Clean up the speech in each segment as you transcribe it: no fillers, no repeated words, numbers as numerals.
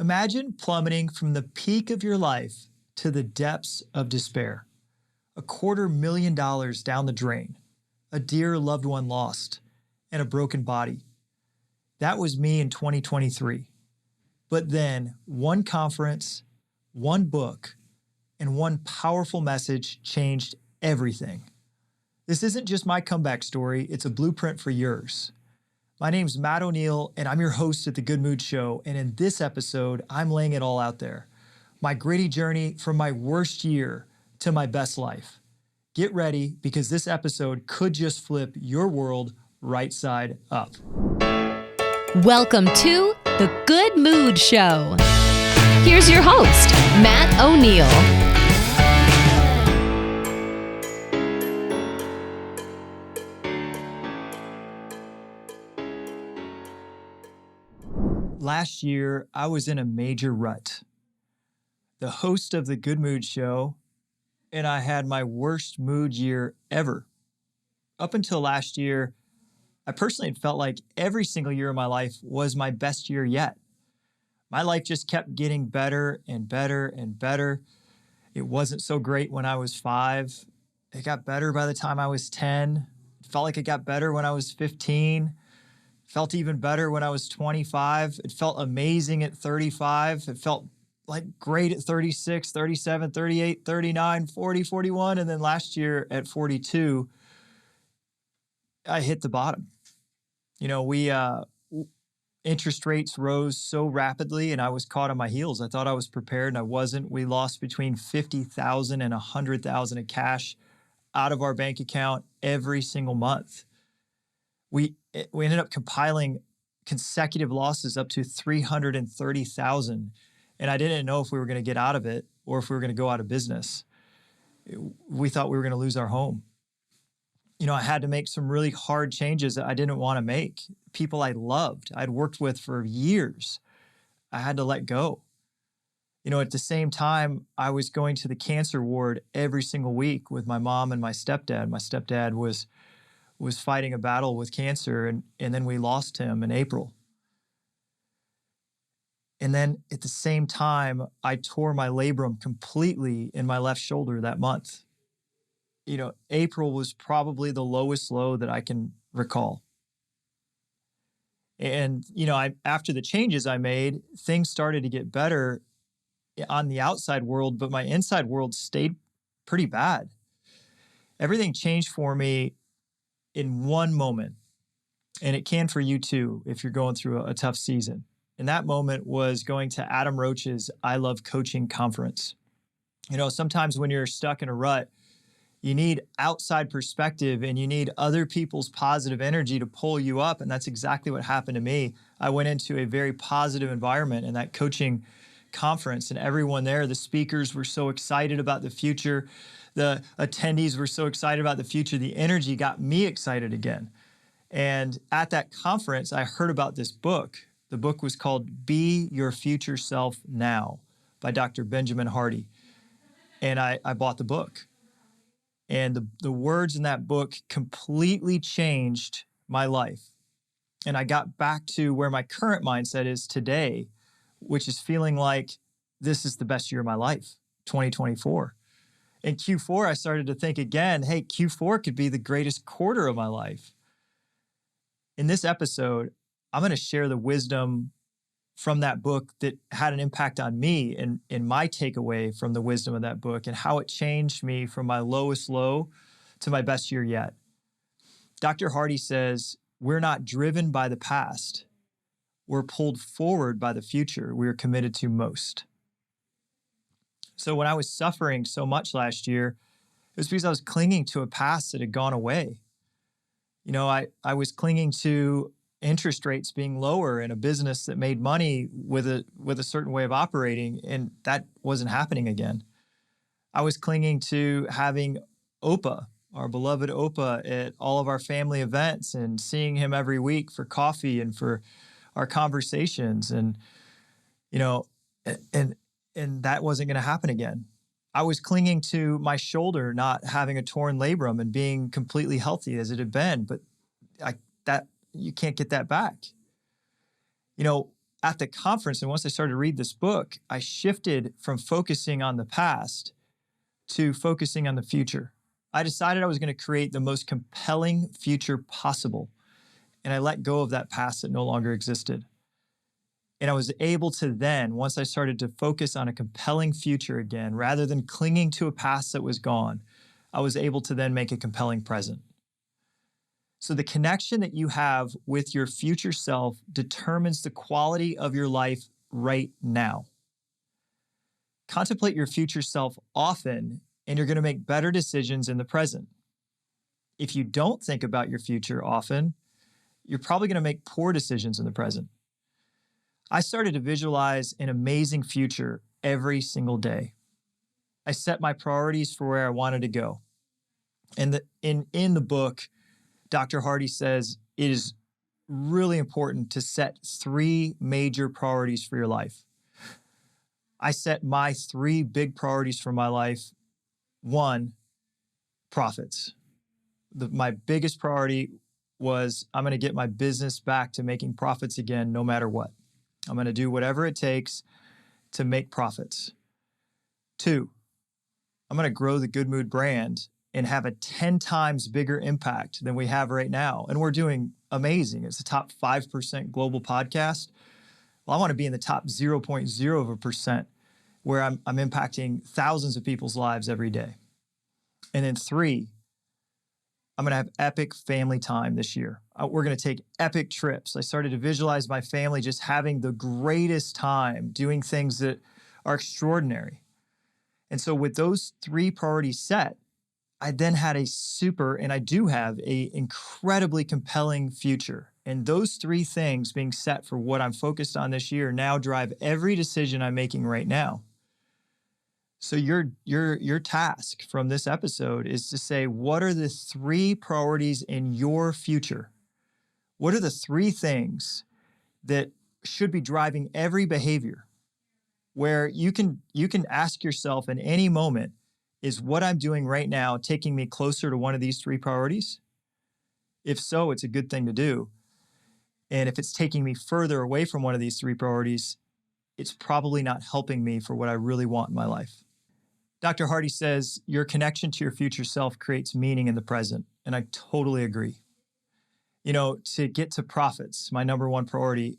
Imagine plummeting from the peak of your life to the depths of despair. $250,000 down the drain, a dear loved one lost, and a broken body. That was me in 2023. But then one conference, one book, and one powerful message changed everything. This isn't just my comeback story, it's a blueprint for yours. My name's Matt O'Neill, and I'm your host at The Good Mood Show. And in this episode, I'm laying it all out there. My gritty journey from my worst year to my best life. Get ready, because this episode could just flip your world right side up. Welcome to The Good Mood Show. Here's your host, Matt O'Neill. Last year, I was in a major rut. The host of The Good Mood Show, and I had my worst mood year ever. Up until last year, I personally felt like every single year of my life was my best year yet. My life just kept getting better and better and better. It wasn't so great when I was 5. It got better by the time I was 10. It felt like it got better when I was 15. Felt even better when I was 25. It felt amazing at 35. It felt like great at 36, 37, 38, 39, 40, 41. And then last year at 42, I hit the bottom. Interest rates rose so rapidly and I was caught on my heels. I thought I was prepared and I wasn't. We lost between $50,000 and $100,000 in cash out of our bank account every single month. We ended up compiling consecutive losses up to $330,000. And I didn't know if we were going to get out of it or if we were going to go out of business. We thought we were going to lose our home. I had to make some really hard changes that I didn't want to make. People I loved, I'd worked with for years, I had to let go. At the same time, I was going to the cancer ward every single week with my mom and my stepdad. My stepdad was fighting a battle with cancer, and then we lost him in April. And then at the same time, I tore my labrum completely in my left shoulder that month. April was probably the lowest low that I can recall. And, after the changes I made, things started to get better on the outside world, but my inside world stayed pretty bad. Everything changed for me in one moment, and it can for you too if you're going through a tough season. And that moment was going to Adam Roach's I Love Coaching conference. Sometimes when you're stuck in a rut, you need outside perspective and you need other people's positive energy to pull you up. And that's exactly what happened to me. I went into a very positive environment in that coaching conference, and everyone there, the speakers were so excited about the future. The attendees were so excited about the future. The energy got me excited again. And at that conference, I heard about this book. The book was called Be Your Future Self Now by Dr. Benjamin Hardy. And I bought the book. And the words in that book completely changed my life. And I got back to where my current mindset is today, which is feeling like this is the best year of my life, 2024. In Q4, I started to think again, hey, Q4 could be the greatest quarter of my life. In this episode, I'm going to share the wisdom from that book that had an impact on me and my takeaway from the wisdom of that book and how it changed me from my lowest low to my best year yet. Dr. Hardy says, we're not driven by the past. We're pulled forward by the future we are committed to most. So when I was suffering so much last year, it was because I was clinging to a past that had gone away. I was clinging to interest rates being lower in a business that made money with a certain way of operating, and that wasn't happening again. I was clinging to having Opa, our beloved Opa, at all of our family events and seeing him every week for coffee and for our conversations, and that wasn't going to happen again. I was clinging to my shoulder not having a torn labrum and being completely healthy as it had been, but you can't get that back. at the conference, and once I started to read this book, I shifted from focusing on the past to focusing on the future. I decided I was going to create the most compelling future possible. And I let go of that past that no longer existed. And I was able to then, once I started to focus on a compelling future again, rather than clinging to a past that was gone, I was able to then make a compelling present. So the connection that you have with your future self determines the quality of your life right now. Contemplate your future self often, and you're going to make better decisions in the present. If you don't think about your future often, you're probably going to make poor decisions in the present. I started to visualize an amazing future every single day. I set my priorities for where I wanted to go. And in the book, Dr. Hardy says it is really important to set 3 major priorities for your life. I set my 3 big priorities for my life. 1, profits. My biggest priority was I'm going to get my business back to making profits again, no matter what. I'm going to do whatever it takes to make profits. 2, I'm going to grow the Good Mood brand and have a 10 times bigger impact than we have right now. And we're doing amazing. It's a top 5% global podcast. Well, I want to be in the top 0.0% where I'm impacting thousands of people's lives every day. And then 3, I'm going to have epic family time this year. We're going to take epic trips. I started to visualize my family just having the greatest time doing things that are extraordinary. And so with those 3 priorities set, I then had and I do have a incredibly compelling future. And those 3 things being set for what I'm focused on this year now drive every decision I'm making right now. So your task from this episode is to say, what are the 3 priorities in your future? What are the 3 things that should be driving every behavior? Where you can ask yourself in any moment, is what I'm doing right now taking me closer to one of these 3 priorities? If so, it's a good thing to do. And if it's taking me further away from one of these 3 priorities, it's probably not helping me for what I really want in my life. Dr. Hardy says, your connection to your future self creates meaning in the present. And I totally agree. To get to profits, my number 1 priority,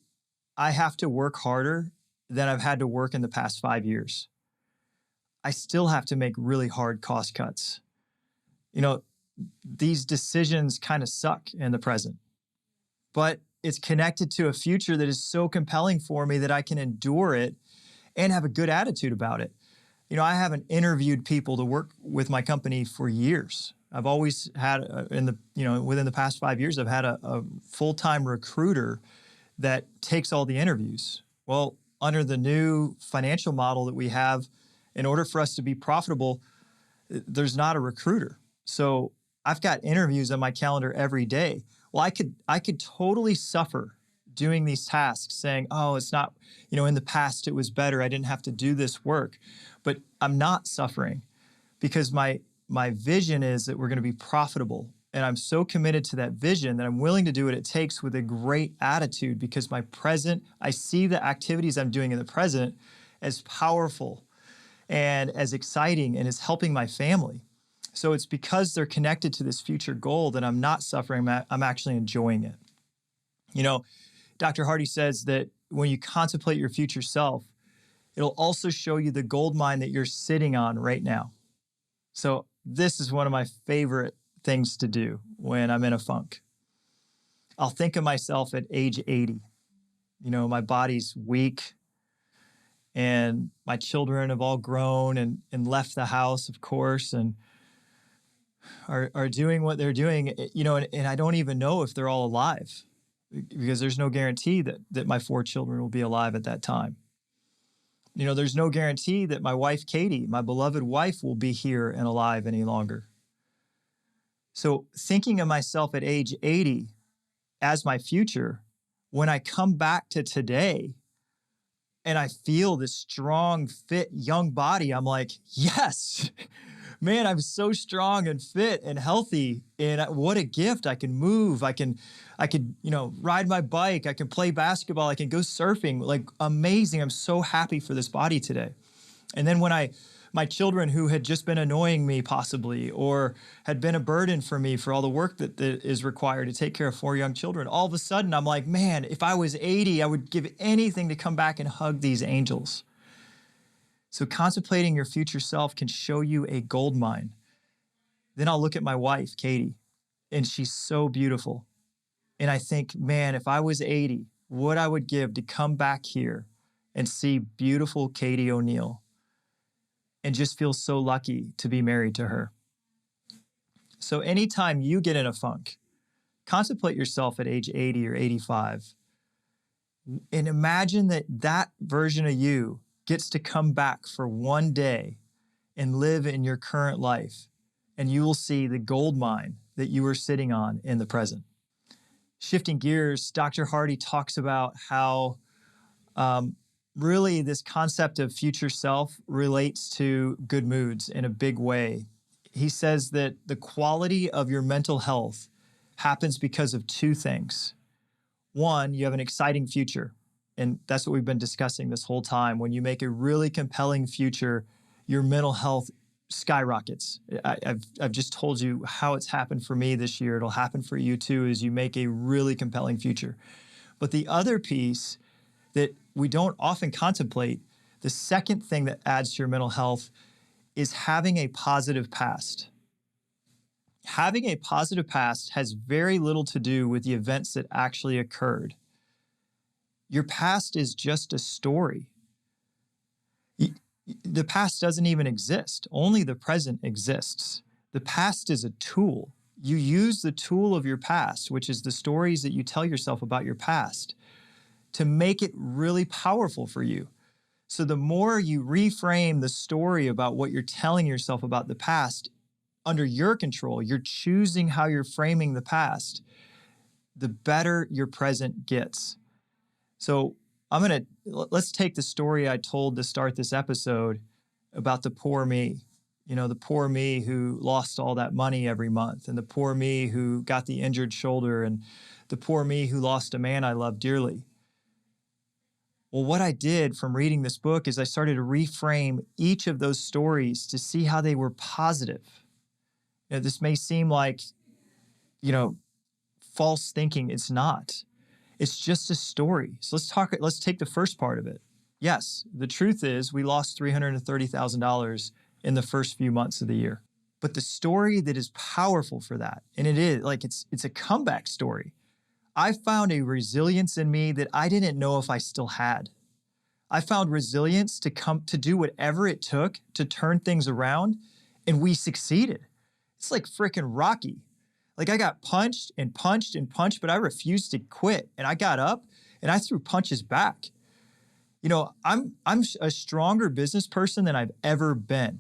I have to work harder than I've had to work in the past 5 years. I still have to make really hard cost cuts. These decisions kind of suck in the present, but it's connected to a future that is so compelling for me that I can endure it and have a good attitude about it. I haven't interviewed people to work with my company for years. I've always had, within the past 5 years, I've had a full-time recruiter that takes all the interviews. Well, under the new financial model that we have, in order for us to be profitable, there's not a recruiter. So I've got interviews on my calendar every day. Well, I could totally suffer doing these tasks saying, oh, it's not, in the past it was better. I didn't have to do this work. But I'm not suffering because my vision is that we're going to be profitable. And I'm so committed to that vision that I'm willing to do what it takes with a great attitude because I see the activities I'm doing in the present as powerful and as exciting and as helping my family. So it's because they're connected to this future goal that I'm not suffering. I'm actually enjoying it. Dr. Hardy says that when you contemplate your future self, it'll also show you the gold mine that you're sitting on right now. So this is one of my favorite things to do when I'm in a funk. I'll think of myself at age 80. My body's weak and my children have all grown and left the house, of course, and are doing what they're doing, and I don't even know if they're all alive because there's no guarantee that my 4 children will be alive at that time. There's no guarantee that my wife, Katie, my beloved wife, will be here and alive any longer. So thinking of myself at age 80 as my future, when I come back to today and I feel this strong, fit, young body, I'm like, yes, man, I'm so strong and fit and healthy. And what a gift. I can move. I could, ride my bike. I can play basketball. I can go surfing. Like amazing. I'm so happy for this body today. And then when my children who had just been annoying me possibly, or had been a burden for me for all the work that is required to take care of 4 young children, all of a sudden I'm like, man, if I was 80, I would give anything to come back and hug these angels. So contemplating your future self can show you a gold mine. Then I'll look at my wife, Katie, and she's so beautiful. And I think, man, if I was 80, what I would give to come back here and see beautiful Katie O'Neill and just feel so lucky to be married to her. So anytime you get in a funk, contemplate yourself at age 80 or 85 and imagine that version of you gets to come back for one day and live in your current life, and you will see the gold mine that you are sitting on in the present. Shifting gears, Dr. Hardy talks about how really this concept of future self relates to good moods in a big way. He says that the quality of your mental health happens because of 2 things. One, you have an exciting future. And that's what we've been discussing this whole time. When you make a really compelling future, your mental health skyrockets. I've just told you how it's happened for me this year. It'll happen for you too, as you make a really compelling future. But the other piece that we don't often contemplate, the second thing that adds to your mental health is having a positive past. Having a positive past has very little to do with the events that actually occurred. Your past is just a story. The past doesn't even exist. Only the present exists. The past is a tool. You use the tool of your past, which is the stories that you tell yourself about your past, to make it really powerful for you. So the more you reframe the story about what you're telling yourself about the past under your control, you're choosing how you're framing the past, the better your present gets. So let's take the story I told to start this episode about the poor me. The poor me who lost all that money every month, and the poor me who got the injured shoulder, and the poor me who lost a man I love dearly. Well, what I did from reading this book is I started to reframe each of those stories to see how they were positive. This may seem like, false thinking. It's not. It's just a story. So let's take the first part of it. Yes, the truth is we lost $330,000 in the first few months of the year. But the story that is powerful for that, and it is like it's a comeback story. I found a resilience in me that I didn't know if I still had. I found resilience to do whatever it took to turn things around, and we succeeded. It's like freaking Rocky. Like I got punched and punched and punched, but I refused to quit. And I got up and I threw punches back. I'm a stronger business person than I've ever been.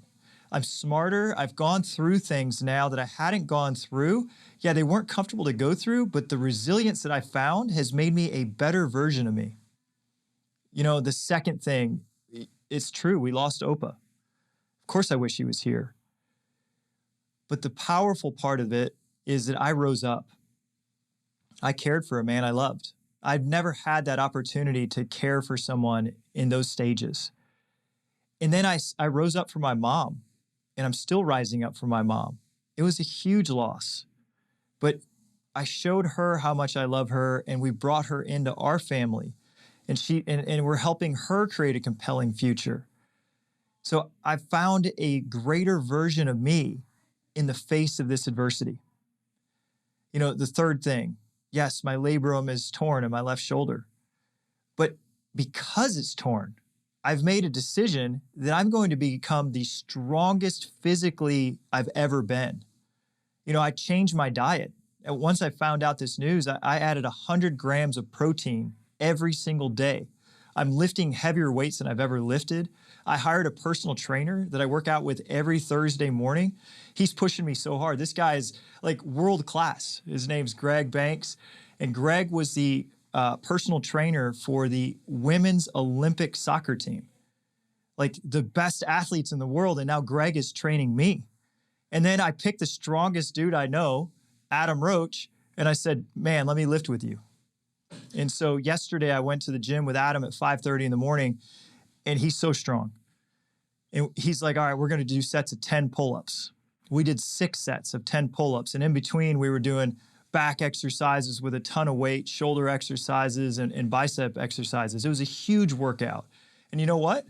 I'm smarter. I've gone through things now that I hadn't gone through. Yeah, they weren't comfortable to go through, but the resilience that I found has made me a better version of me. The second thing, it's true. We lost Opa. Of course, I wish he was here. But the powerful part of it is that I rose up. I cared for a man I loved. I've never had that opportunity to care for someone in those stages. And then I rose up for my mom, and I'm still rising up for my mom. It was a huge loss, but I showed her how much I love her, and we brought her into our family, and we're helping her create a compelling future. So I found a greater version of me in the face of this adversity. The third thing, yes, my labrum is torn in my left shoulder, but because it's torn, I've made a decision that I'm going to become the strongest physically I've ever been. I changed my diet. And once I found out this news, I added 100 grams of protein every single day. I'm lifting heavier weights than I've ever lifted. I hired a personal trainer that I work out with every Thursday morning. He's pushing me so hard. This guy is like world class. His name's Greg Banks. And Greg was the personal trainer for the women's Olympic soccer team. Like the best athletes in the world. And now Greg is training me. And then I picked the strongest dude I know, Adam Roach, and I said, man, let me lift with you. And so yesterday I went to the gym with Adam at 5:30 in the morning, and he's so strong. And he's like, all right, we're going to do sets of 10 pull-ups. We did 6 sets of 10 pull-ups. And in between, we were doing back exercises with a ton of weight, shoulder exercises, and bicep exercises. It was a huge workout. And you know what?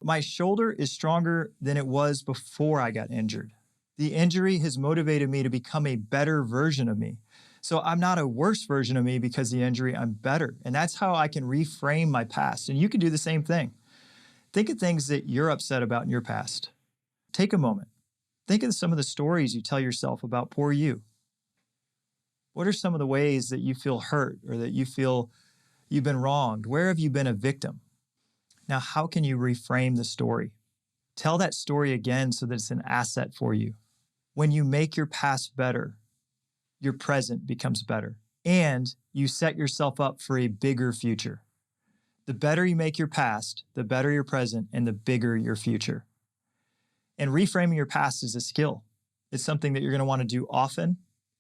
My shoulder is stronger than it was before I got injured. The injury has motivated me to become a better version of me. So I'm not a worse version of me because of the injury, I'm better. And that's how I can reframe my past. And you can do the same thing. Think of things that you're upset about in your past. Take a moment. Think of some of the stories you tell yourself about poor you. What are some of the ways that you feel hurt or that you feel you've been wronged? Where have you been a victim? Now, how can you reframe the story? Tell that story again so that it's an asset for you. When you make your past better, your present becomes better, and you set yourself up for a bigger future. The better you make your past, the better your present, and the bigger your future. And reframing your past is a skill. It's something that you're going to want to do often.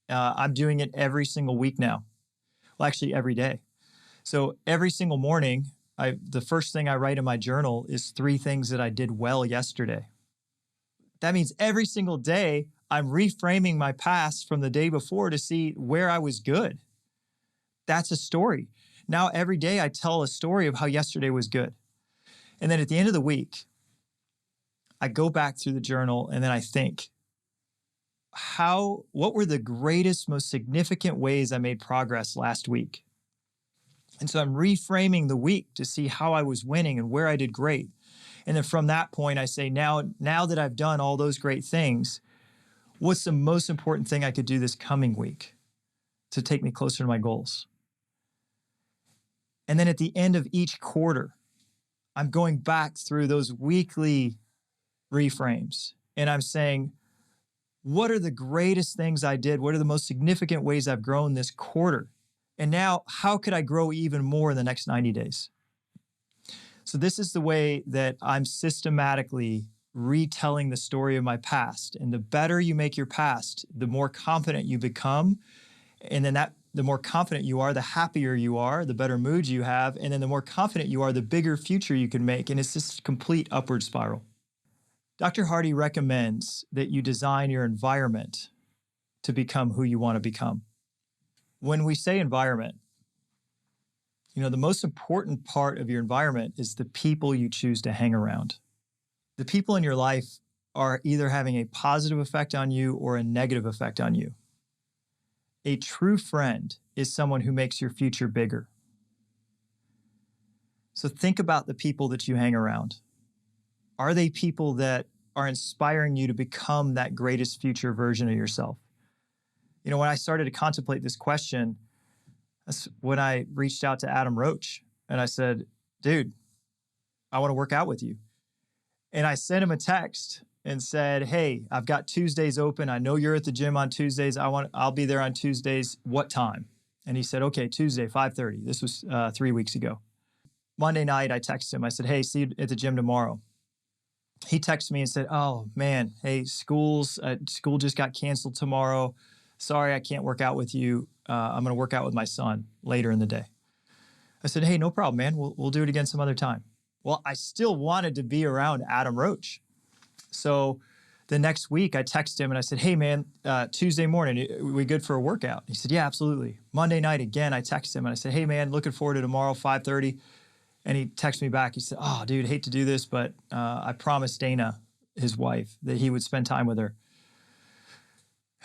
I'm doing it every single week now. Well, actually, every day. So every single morning, the first thing I write in my journal is 3 things that I did well yesterday. That means every single day, I'm reframing my past from the day before to see where I was good. That's a story. Now, every day I tell a story of how yesterday was good. And then at the end of the week, I go back through the journal and then I think, what were the greatest, most significant ways I made progress last week? And so I'm reframing the week to see how I was winning and where I did great. And then from that point, I say, now that I've done all those great things, what's the most important thing I could do this coming week to take me closer to my goals? And then at the end of each quarter, I'm going back through those weekly reframes and I'm saying, what are the greatest things I did? What are the most significant ways I've grown this quarter? And now, how could I grow even more in the next 90 days? So this is the way that I'm systematically retelling the story of my past. And the better you make your past, the more confident you become. And then the more confident you are, the happier you are, the better mood you have. And then the more confident you are, the bigger future you can make. And it's this complete upward spiral. Dr. Hardy recommends that you design your environment to become who you want to become. When we say environment, the most important part of your environment is the people you choose to hang around. The people in your life are either having a positive effect on you or a negative effect on you. A true friend is someone who makes your future bigger. So think about the people that you hang around. Are they people that are inspiring you to become that greatest future version of yourself? When I started to contemplate this question, that's when I reached out to Adam Roach and I said, dude, I want to work out with you. And I sent him a text and said, hey, I've got Tuesdays open. I know you're at the gym on Tuesdays. I'll be there on Tuesdays. What time? And he said, okay, Tuesday, 5:30. This was 3 weeks ago. Monday night, I texted him. I said, hey, see you at the gym tomorrow. He texted me and said, oh man, hey, school just got canceled tomorrow. Sorry, I can't work out with you. I'm going to work out with my son later in the day. I said, hey, no problem, man. We'll do it again some other time. Well, I still wanted to be around Adam Roach. So the next week I texted him and I said, hey man, Tuesday morning, we good for a workout? He said, yeah, absolutely. Monday night again, I texted him and I said, hey man, looking forward to tomorrow, 5:30. And he texted me back. He said, oh dude, hate to do this, but I promised Dana, his wife, that he would spend time with her.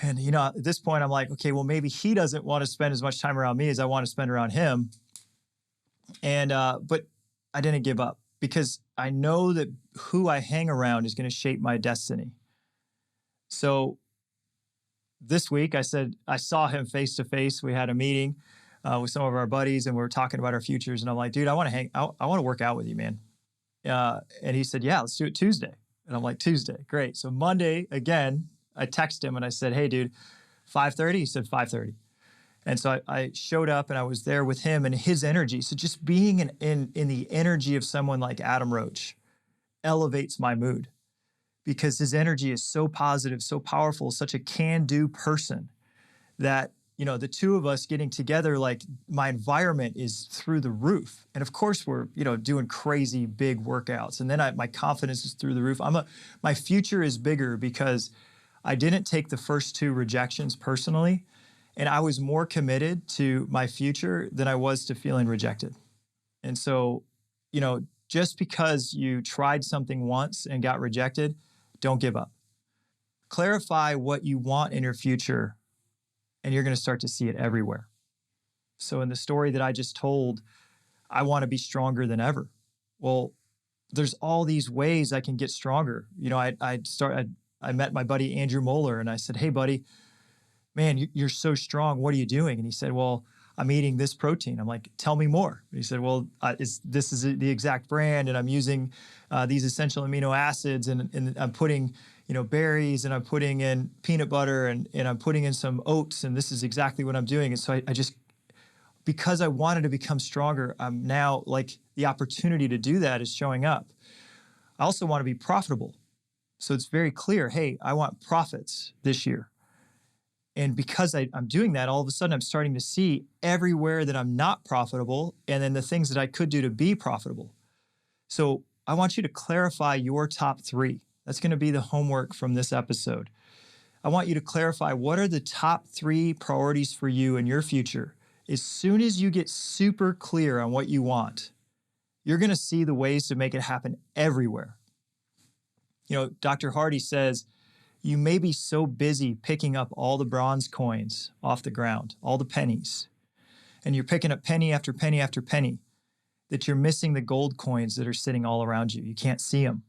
And at this point I'm like, okay, well maybe he doesn't want to spend as much time around me as I want to spend around him. And, but I didn't give up because I know that who I hang around is going to shape my destiny. So this week I saw him face to face. We had a meeting with some of our buddies and we were talking about our futures. And I'm like, dude, I want to work out with you, man. And he said, yeah, let's do it Tuesday. And I'm like, Tuesday, great. So Monday, again, I texted him and I said, hey, dude, 5:30? He said 5:30. And so I showed up and I was there with him and his energy. So just being in the energy of someone like Adam Roach elevates my mood because his energy is so positive, so powerful, such a can-do person that, the two of us getting together, like my environment is through the roof. And of course we're, doing crazy big workouts. And then my confidence is through the roof. My future is bigger because I didn't take the first two rejections personally. And I was more committed to my future than I was to feeling rejected. And so, just because you tried something once and got rejected, don't give up. Clarify what you want in your future, and you're going to start to see it everywhere. So in the story that I just told, I want to be stronger than ever. Well, there's all these ways I can get stronger. I met my buddy Andrew Moeller, and I said, "Hey, buddy, man, you're so strong. What are you doing?" And he said, "Well, I'm eating this protein." I'm like, "Tell me more." And he said, "Well, this is the exact brand, and I'm using these essential amino acids, and I'm putting, berries, and I'm putting in peanut butter, and I'm putting in some oats, and this is exactly what I'm doing." And so I just, because I wanted to become stronger, I'm now, like, the opportunity to do that is showing up. I also want to be profitable. So it's very clear, hey, I want profits this year. And because I'm doing that, all of a sudden I'm starting to see everywhere that I'm not profitable, and then the things that I could do to be profitable. So I want you to clarify your top three. That's going to be the homework from this episode. I want you to clarify, what are the top three priorities for you in your future. As soon as you get super clear on what you want, you're going to see the ways to make it happen everywhere. Dr. Hardy says, you may be so busy picking up all the bronze coins off the ground, all the pennies, and you're picking up penny after penny after penny, that you're missing the gold coins that are sitting all around you. You can't see them.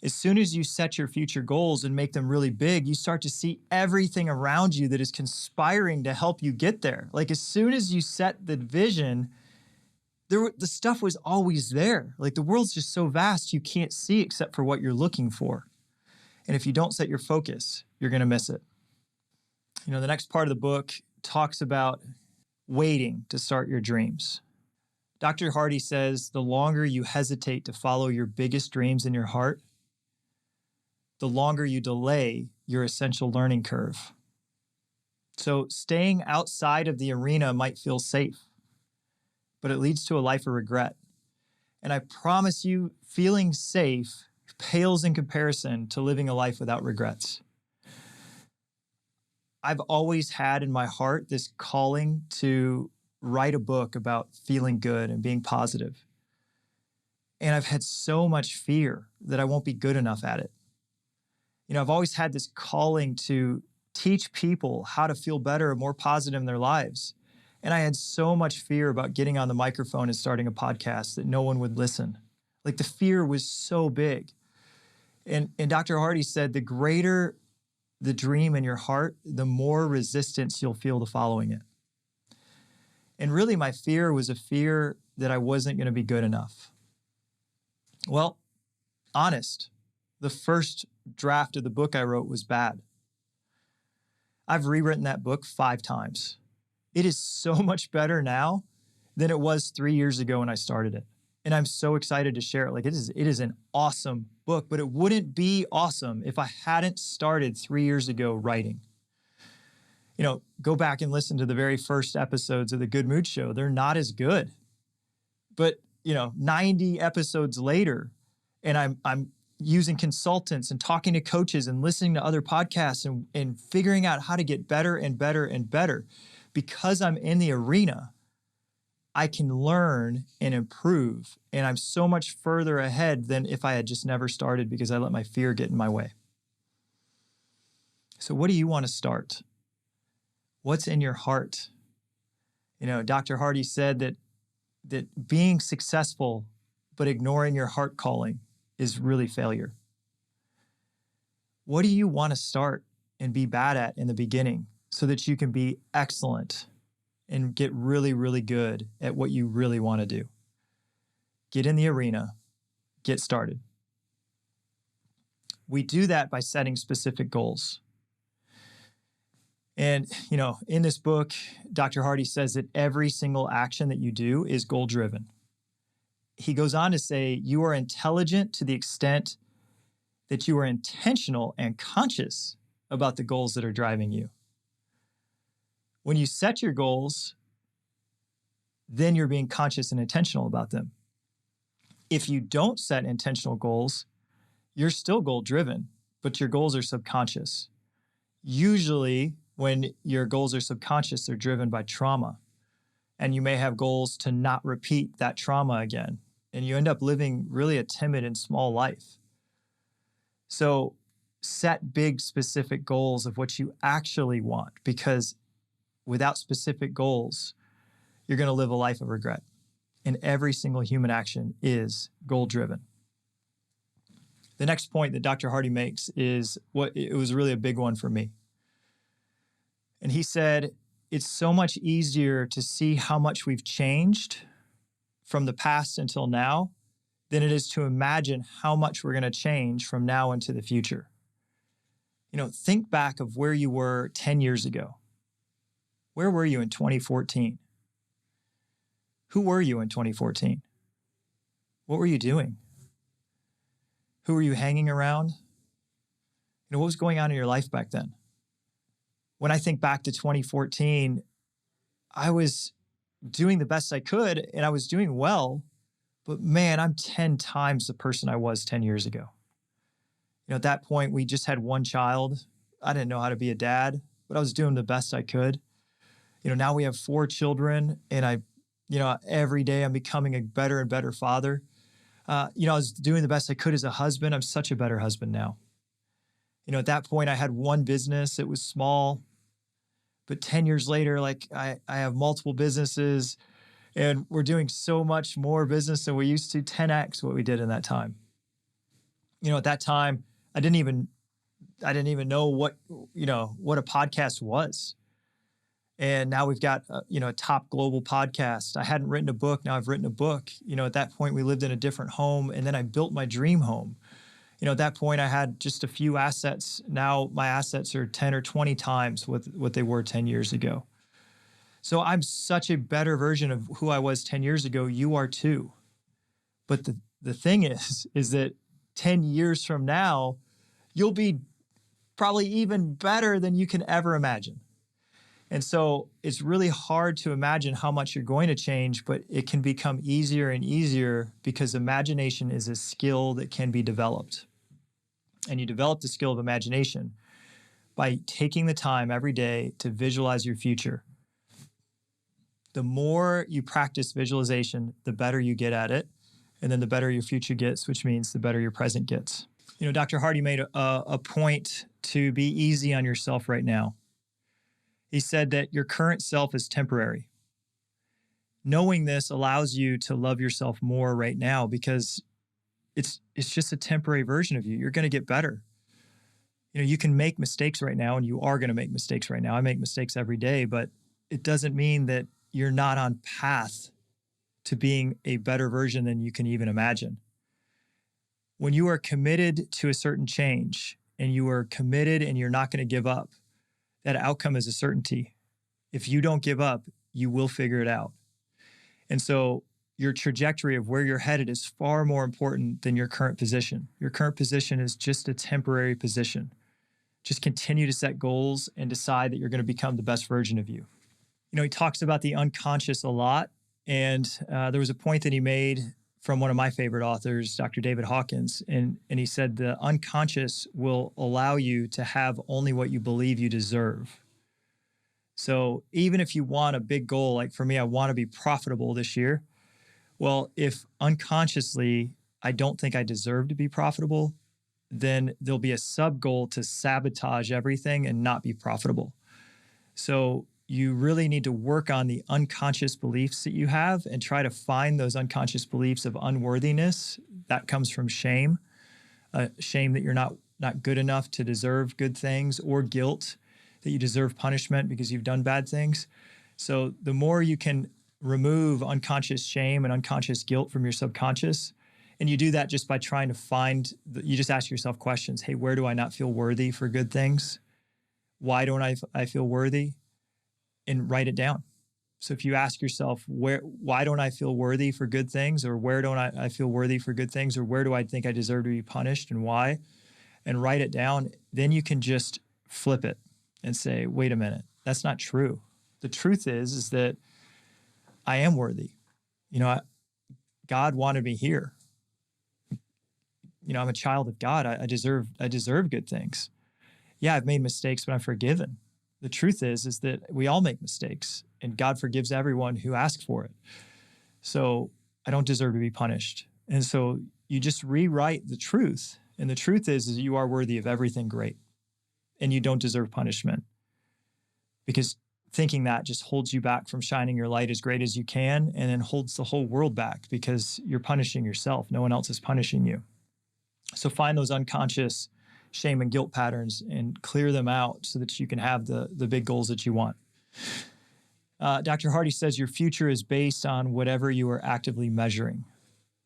As soon as you set your future goals and make them really big, you start to see everything around you that is conspiring to help you get there. Like, as soon as you set the vision, the stuff was always there. Like, the world's just so vast, you can't see except for what you're looking for. And if you don't set your focus, you're going to miss it. The next part of the book talks about waiting to start your dreams. Dr. Hardy says, the longer you hesitate to follow your biggest dreams in your heart, the longer you delay your essential learning curve. So staying outside of the arena might feel safe, but it leads to a life of regret. And I promise you, feeling safe pales in comparison to living a life without regrets. I've always had in my heart this calling to write a book about feeling good and being positive. And I've had so much fear that I won't be good enough at it. I've always had this calling to teach people how to feel better and more positive in their lives. And I had so much fear about getting on the microphone and starting a podcast that no one would listen. Like, the fear was so big. And Dr. Hardy said, the greater the dream in your heart, the more resistance you'll feel to following it. And really, my fear was a fear that I wasn't going to be good enough. Well, honest, the first draft of the book I wrote was bad. I've rewritten that book 5 times. It is so much better now than it was 3 years ago when I started it. And I'm so excited to share it. Like, it is an awesome book, but it wouldn't be awesome if I hadn't started 3 years ago writing. Go back and listen to the very first episodes of The Good Mood Show. They're not as good. But, 90 episodes later, and I'm using consultants and talking to coaches and listening to other podcasts and figuring out how to get better and better and better. Because I'm in the arena, I can learn and improve. And I'm so much further ahead than if I had just never started because I let my fear get in my way. So what do you want to start? What's in your heart? Dr. Hardy said that being successful but ignoring your heart calling is really failure. What do you want to start and be bad at in the beginning so that you can be excellent and get really, really good at what you really want to do? Get in the arena, get started. We do that by setting specific goals. And, in this book, Dr. Hardy says that every single action that you do is goal-driven. He goes on to say, you are intelligent to the extent that you are intentional and conscious about the goals that are driving you. When you set your goals, then you're being conscious and intentional about them. If you don't set intentional goals, you're still goal driven, but your goals are subconscious. Usually, when your goals are subconscious, they're driven by trauma. And you may have goals to not repeat that trauma again. And you end up living really a timid and small life. So set big, specific goals of what you actually want, because without specific goals, you're going to live a life of regret. And every single human action is goal driven. The next point that Dr. Hardy makes is it was really a big one for me. And he said, it's so much easier to see how much we've changed from the past until now than it is to imagine how much we're going to change from now into the future. Think back of where you were 10 years ago. Where were you in 2014? Who were you in 2014? What were you doing? Who were you hanging around? What was going on in your life back then? When I think back to 2014, I was doing the best I could and I was doing well, but man, I'm 10 times the person I was 10 years ago. At that point, we just had one child. I didn't know how to be a dad, but I was doing the best I could. Now we have 4 children and every day I'm becoming a better and better father. I was doing the best I could as a husband. I'm such a better husband now. At that point, I had one business. It was small. But 10 years later, I have multiple businesses and we're doing so much more business than we used to, 10x what we did in that time. At that time, I didn't even know what a podcast was. And now we've got, a top global podcast. I hadn't written a book. Now I've written a book. At that point, we lived in a different home and then I built my dream home. At that point, I had just a few assets. Now my assets are 10 or 20 times what they were 10 years ago. So I'm such a better version of who I was 10 years ago. You are too. But the thing is that 10 years from now, you'll be probably even better than you can ever imagine. And so it's really hard to imagine how much you're going to change, but it can become easier and easier because imagination is a skill that can be developed. And you develop the skill of imagination by taking the time every day to visualize your future. The more you practice visualization, the better you get at it. And then the better your future gets, which means the better your present gets. Dr. Hardy made a point to be easy on yourself right now. He said that your current self is temporary. Knowing this allows you to love yourself more right now because it's just a temporary version of you. You're going to get better. You can make mistakes right now, and you are going to make mistakes right now. I make mistakes every day, but it doesn't mean that you're not on path to being a better version than you can even imagine. When you are committed to a certain change and you are committed and you're not going to give up, that outcome is a certainty. If you don't give up, you will figure it out. And so your trajectory of where you're headed is far more important than your current position. Your current position is just a temporary position. Just continue to set goals and decide that you're going to become the best version of you. He talks about the unconscious a lot. And there was a point that he made from one of my favorite authors, Dr. David Hawkins. And he said the unconscious will allow you to have only what you believe you deserve. So even if you want a big goal, like for me, I want to be profitable this year. Well, if unconsciously I don't think I deserve to be profitable, then there'll be a sub goal to sabotage everything and not be profitable. So you really need to work on the unconscious beliefs that you have and try to find those unconscious beliefs of unworthiness. That comes from shame, shame that you're not good enough to deserve good things, or guilt that you deserve punishment because you've done bad things. So the more you can remove unconscious shame and unconscious guilt from your subconscious, and you do that just by trying to find, you just ask yourself questions. Hey, where do I not feel worthy for good things? Why don't I feel worthy? And write it down. So if you ask yourself, why don't I feel worthy for good things? Or where don't I feel worthy for good things? Or where do I think I deserve to be punished and why? and write it down, then you can just flip it and say, wait a minute, that's not true. The truth is that I am worthy. God wanted me here. I'm a child of God. I deserve good things. Yeah, I've made mistakes, but I'm forgiven. The truth is that we all make mistakes, and God forgives everyone who asks for it. So I don't deserve to be punished. And so you just rewrite the truth. And the truth is you are worthy of everything great, and you don't deserve punishment. Because thinking that just holds you back from shining your light as great as you can, and then holds the whole world back because you're punishing yourself. No one else is punishing you. So find those unconscious shame and guilt patterns and clear them out so that you can have the big goals that you want. Dr. Hardy says your future is based on whatever you are actively measuring.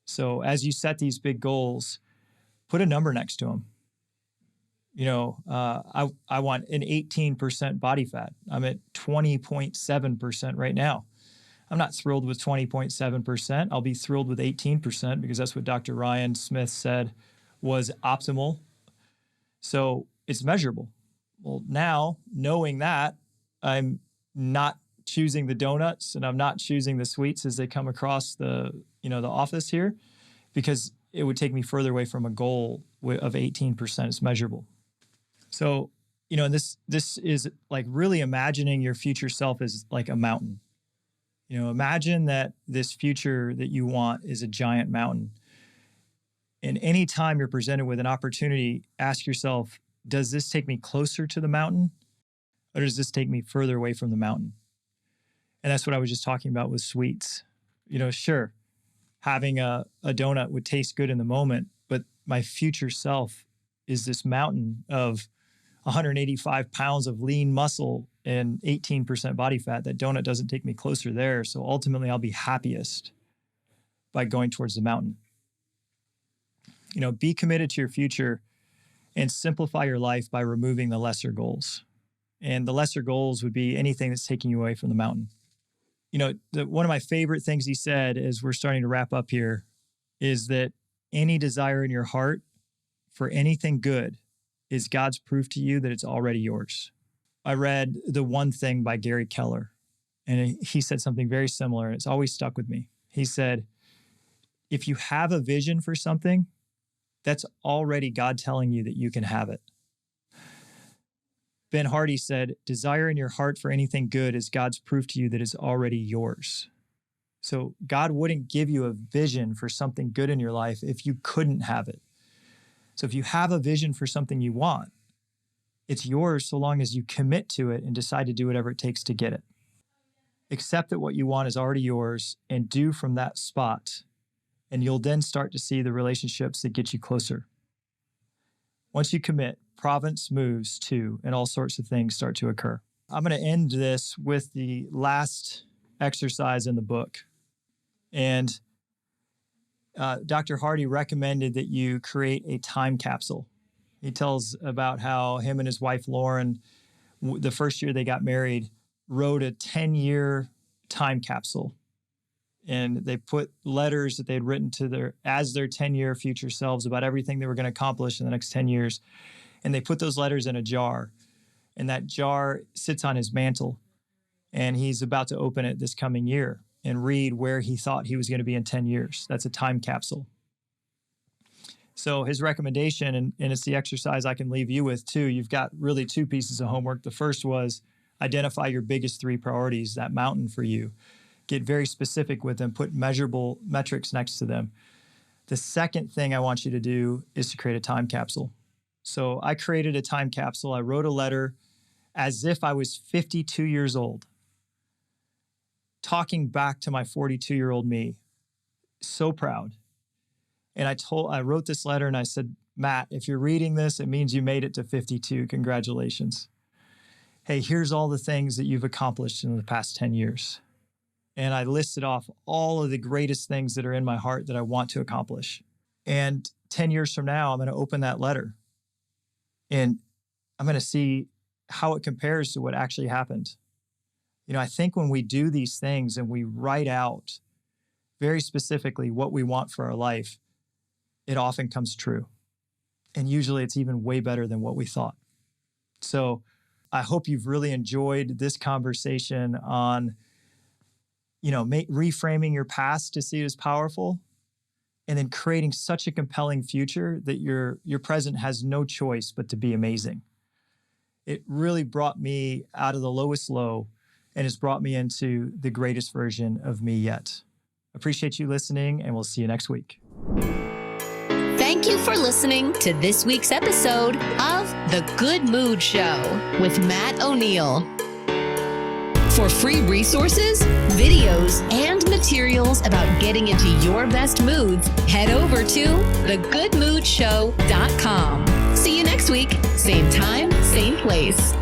So as you set these big goals, put a number next to them. I want an 18% body fat. I'm at 20.7% right now. I'm not thrilled with 20.7%. I'll be thrilled with 18% because that's what Dr. Ryan Smith said was optimal. So it's measurable. Well, now knowing that, I'm not choosing the donuts and I'm not choosing the sweets as they come across the office here, because it would take me further away from a goal of 18%. It's measurable. So, this is like really imagining your future self as like a mountain. Imagine that this future that you want is a giant mountain. And anytime you're presented with an opportunity, ask yourself, does this take me closer to the mountain, or does this take me further away from the mountain? And that's what I was just talking about with sweets. Sure, having a donut would taste good in the moment, but my future self is this mountain of 185 pounds of lean muscle and 18% body fat. That donut doesn't take me closer there. So ultimately, I'll be happiest by going towards the mountain. Be committed to your future and simplify your life by removing the lesser goals. And the lesser goals would be anything that's taking you away from the mountain. One of my favorite things he said as we're starting to wrap up here is that any desire in your heart for anything good is God's proof to you that it's already yours. I read The One Thing by Gary Keller, and he said something very similar, and it's always stuck with me. He said, if you have a vision for something, that's already God telling you that you can have it. Ben Hardy said, desire in your heart for anything good is God's proof to you that it's already yours. So God wouldn't give you a vision for something good in your life if you couldn't have it. So if you have a vision for something you want, it's yours so long as you commit to it and decide to do whatever it takes to get it. Accept that what you want is already yours and do from that spot, and you'll then start to see the relationships that get you closer. Once you commit, providence moves too, and all sorts of things start to occur. I'm going to end this with the last exercise in the book. And Dr. Hardy recommended that you create a time capsule. He tells about how him and his wife, Lauren, the first year they got married, wrote a 10-year time capsule. And they put letters that they had written to their 10-year future selves about everything they were going to accomplish in the next 10 years. And they put those letters in a jar. And that jar sits on his mantle. And he's about to open it this coming year and read where he thought he was going to be in 10 years. That's a time capsule. So his recommendation, and it's the exercise I can leave you with too, you've got really two pieces of homework. The first was identify your biggest three priorities, that mountain for you. Get very specific with them, put measurable metrics next to them. The second thing I want you to do is to create a time capsule. So I created a time capsule. I wrote a letter as if I was 52 years old, talking back to my 42-year-old me. So proud. And I wrote this letter and I said, Matt, if you're reading this, it means you made it to 52. Congratulations. Hey, here's all the things that you've accomplished in the past 10 years. And I listed off all of the greatest things that are in my heart that I want to accomplish. And 10 years from now, I'm going to open that letter and I'm going to see how it compares to what actually happened. I think when we do these things and we write out very specifically what we want for our life, it often comes true. And usually it's even way better than what we thought. So I hope you've really enjoyed this conversation on, reframing your past to see it as powerful, and then creating such a compelling future that your present has no choice but to be amazing. It really brought me out of the lowest low and has brought me into the greatest version of me yet. Appreciate you listening, and we'll see you next week. Thank you for listening to this week's episode of The Good Mood Show with Matt O'Neill. For free resources, videos, and materials about getting into your best moods, head over to thegoodmoodshow.com. See you next week, same time, same place.